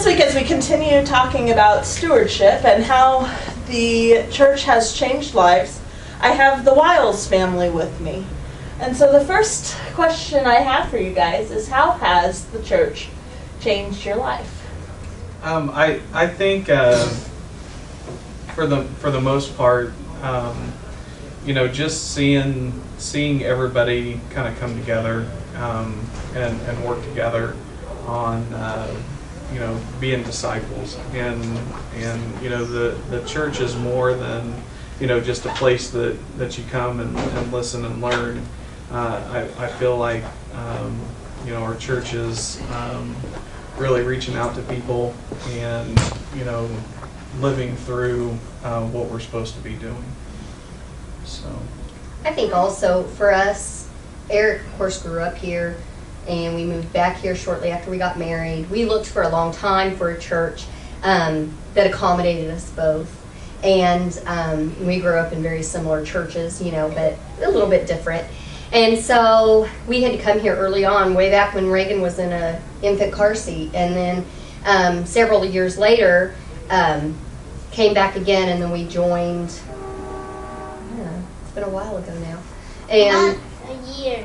this week, as we continue talking about stewardship and how the church has changed lives, I have the Wiles family with me. And so the first question I have for you guys is, how has the church changed your life? I think for the most part, just seeing everybody kind of come together and work together on being disciples, and the church is more than just a place that you come and listen and learn. I feel like our church is really reaching out to people and living through what we're supposed to be doing. So I think also for us, Eric of course grew up here, and we moved back here shortly after we got married. We looked for a long time for a church that accommodated us both. And we grew up in very similar churches, but a little bit different. And so we had to come here early on, way back when Reagan was in an infant car seat. And then several years later, came back again, and then we joined, it's been a while ago now. And a year.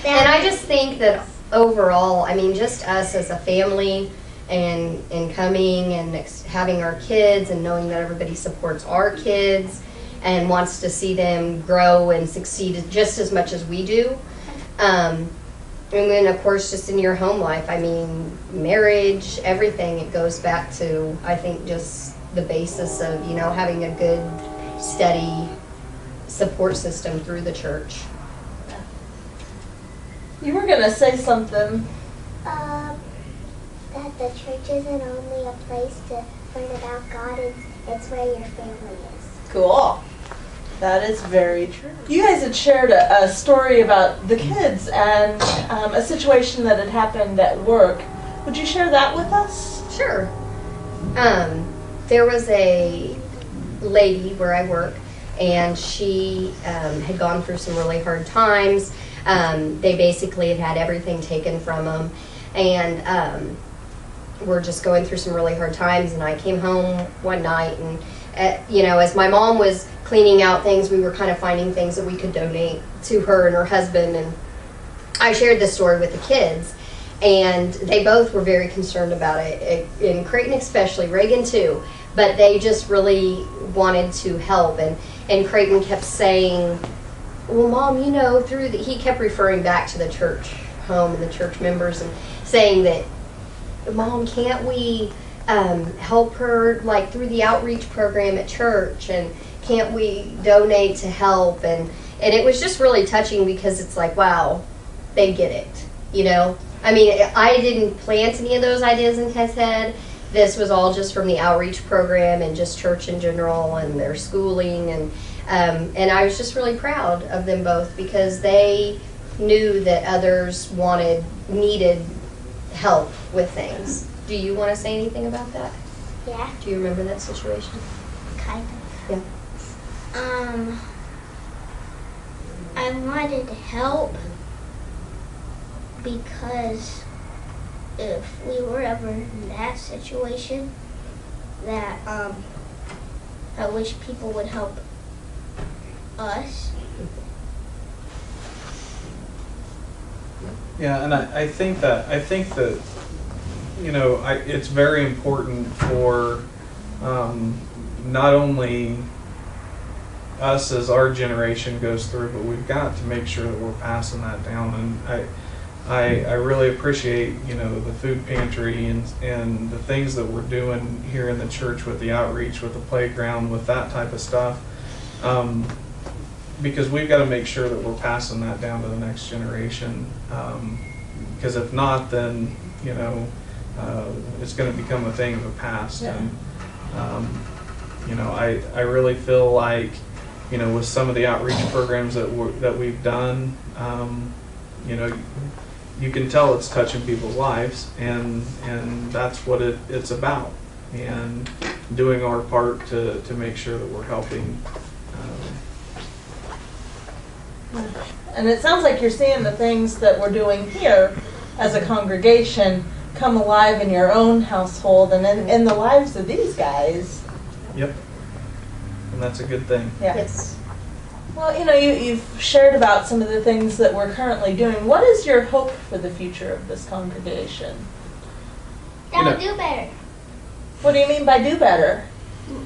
And I just think that overall, just us as a family and coming and having our kids and knowing that everybody supports our kids and wants to see them grow and succeed just as much as we do. And then, of course, just in your home life, marriage, everything, it goes back to, I think, just the basis of, having a good, steady support system through the church. You were going to say something. That the church isn't only a place to learn about God, it's where your family is. Cool. That is very true. You guys had shared a story about the kids and a situation that had happened at work. Would you share that with us? Sure. There was a lady where I work, and she had gone through some really hard times. They basically had everything taken from them, and were just going through some really hard times. And I came home one night, and as my mom was cleaning out things, we were kind of finding things that we could donate to her and her husband. And I shared this story with the kids, and they both were very concerned about it, in Creighton especially, Reagan too. But they just really wanted to help, and Creighton kept saying, well, Mom, he kept referring back to the church home and the church members and saying that, Mom, can't we help her through the outreach program at church, and can't we donate to help? And it was just really touching, because it's like, wow, they get it, I didn't plant any of those ideas in his head. This was all just from the outreach program and just church in general and their schooling, and I was just really proud of them both, because they knew that others needed help with things. Do you want to say anything about that? Yeah. Do you remember that situation? Kind of. Yeah. I wanted help because if we were ever in that situation, that I wish people would help us. yeah, and I think that it's very important for not only us as our generation goes through, but we've got to make sure that we're passing that down. And I really appreciate the food pantry and the things that we're doing here in the church with the outreach, with the playground, with that type of stuff, because we've got to make sure that we're passing that down to the next generation, because if not, then it's going to become a thing of the past. Yeah. And I really feel like with some of the outreach programs that we've done, you can tell it's touching people's lives, and that's what it's about, and doing our part to make sure that we're helping. And it sounds like you're seeing the things that we're doing here as a congregation come alive in your own household and in the lives of these guys. Yep. And that's a good thing. Yeah. Yes. Well, you've shared about some of the things that we're currently doing. What is your hope for the future of this congregation? You know- Do better. What do you mean by do better?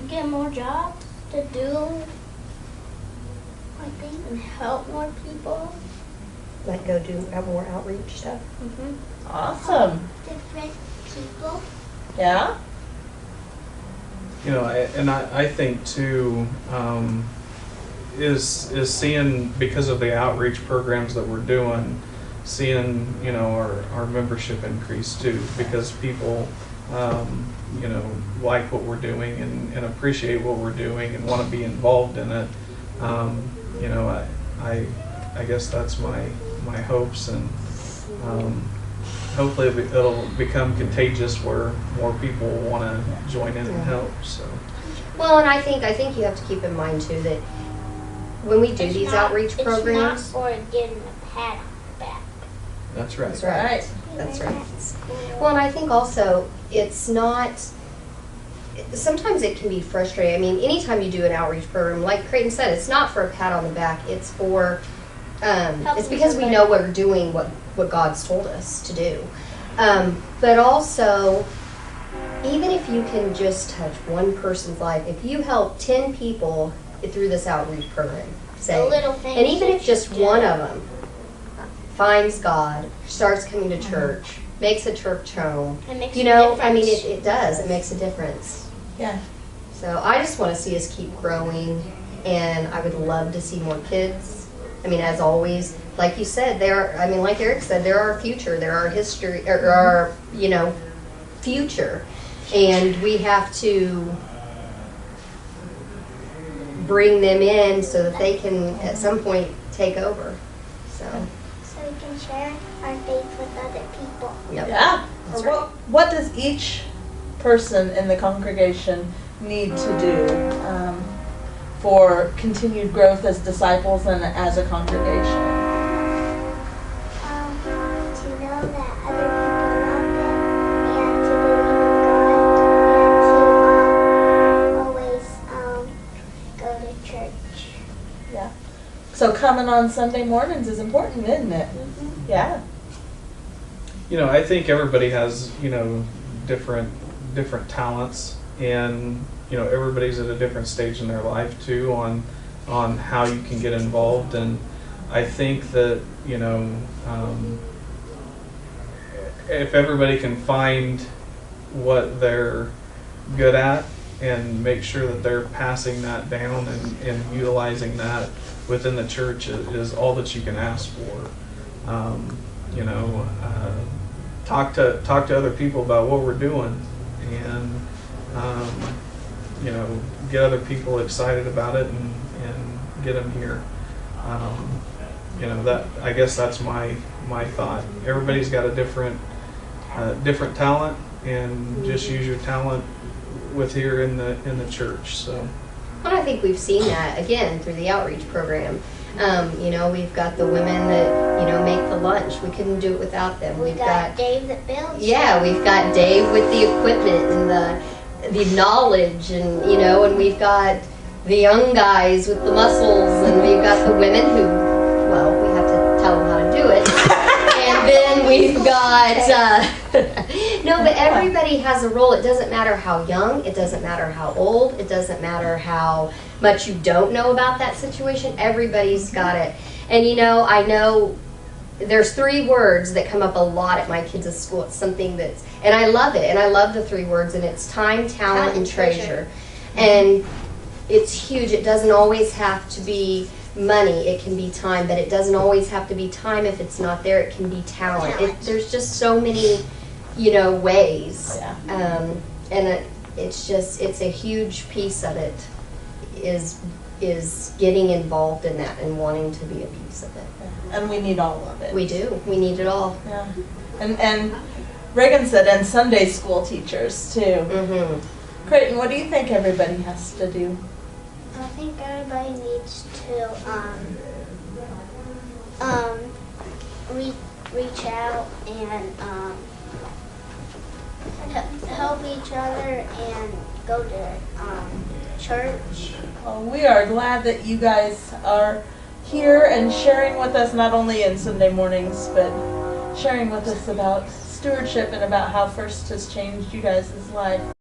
Get more jobs to do. I think and help more people. Like go do more outreach stuff. Awesome. Different people. Yeah? I think too, is seeing, because of the outreach programs that we're doing, seeing, our membership increase too, because people, like what we're doing and appreciate what we're doing and want to be involved in it. I guess that's my hopes, and hopefully it'll become contagious where more people want to join in and help. So. Well, and I think you have to keep in mind too that when we do these outreach programs, it's not for getting a pat on the back. That's right. That's right. Right. That's right. Well, and I think also it's not. Sometimes it can be frustrating. I mean, anytime you do an outreach program, like Creighton said, it's not for a pat on the back. It's for it's because we know we're doing what God's told us to do. But also, even if you can just touch one person's life, if you help 10 people through this outreach program, say, The little things and even that if just you do. one of them finds God, starts coming to church, makes a church home, It makes you a know, I mean, difference. it does. It makes a difference. Yeah. So I just want to see us keep growing, and I would love to see more kids. I mean, as always, like you said, like Eric said, they're our future, they're our history, or our, future. And we have to bring them in so that they can, at some point, take over. So we can share our faith with other people. yep. Yeah. That's Or what does each person in the congregation need to do for continued growth as disciples and as a congregation? To know that other people love them and to believe in God and to always go to church. Yeah. So coming on Sunday mornings is important, isn't it? Mm-hmm. Yeah. I think everybody has, different talents, and, everybody's at a different stage in their life too on how you can get involved. And I think that, if everybody can find what they're good at and make sure that they're passing that down and utilizing that within the church is all that you can ask for. Talk to other people about what we're doing, and get other people excited about it and get them here. That, I guess that's my thought. Everybody's got a different talent, and just use your talent here in the church. So. Well, I think we've seen that again through the outreach program. We've got the women that, make the lunch. We couldn't do it without them. We got Dave that builds. Yeah, we've got Dave with the equipment and the knowledge, and, and we've got the young guys with the muscles, and we've got the women who, well, we have to tell them how to do it. And then we've got, no, but everybody has a role. It doesn't matter how young, it doesn't matter how old, it doesn't matter how much you don't know about that situation. Everybody's got it. And I know there's 3 words that come up a lot at my kids' school. It's something that's, and I love it, and I love the 3 words, and it's time, talent, and treasure. And it's huge. It doesn't always have to be money. It can be time, but it doesn't always have to be time. If it's not there, it can be talent. There's just so many, ways. Yeah. And it's a huge piece of it is getting involved in that and wanting to be a piece of it. And we need all of it. We do. We need it all. Yeah. And Reagan said, and Sunday school teachers too. Mm-hmm. Creighton, what do you think everybody has to do? I think everybody needs to reach out and help each other and go to church. Well, we are glad that you guys are here and sharing with us, not only in Sunday mornings, but sharing with us about stewardship and about how First has changed you guys' life.